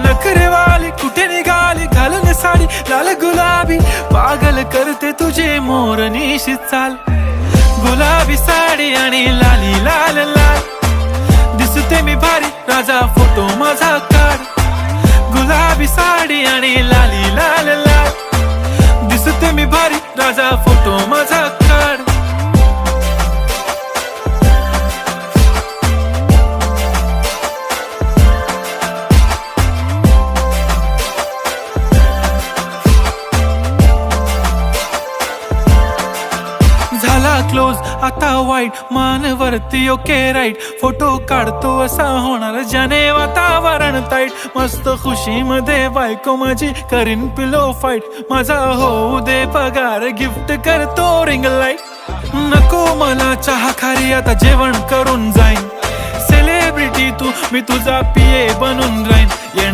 नखरेवाली कुठे निघाली घालून साडी लाल गुलाबी, पागल करते तुझे मोरनीशी चाल. गुलाबी साडी आणि लाली लाल लाल, दिसते मी भारी राजा फोटो माझा काढ. गुलाबी साडी आणि लाली लाल लाल, दिसते मी भारी राजा फोटो माझा काढ. झाला क्लोज आता वाईट, मान वरती ओके राईट, फोटो काढतो असा होणार ज्याने वातावरण ताईट. मस्त खुशी मध्ये बायको माझी करीन पिलो फाईट, माझा होऊ दे पगार गिफ्ट करतो रिंग लाईट. नको मला चहा खारी आता जेवण करून जाईन, सेलिब्रिटी तू मी तुझा पिये बनून राहीन.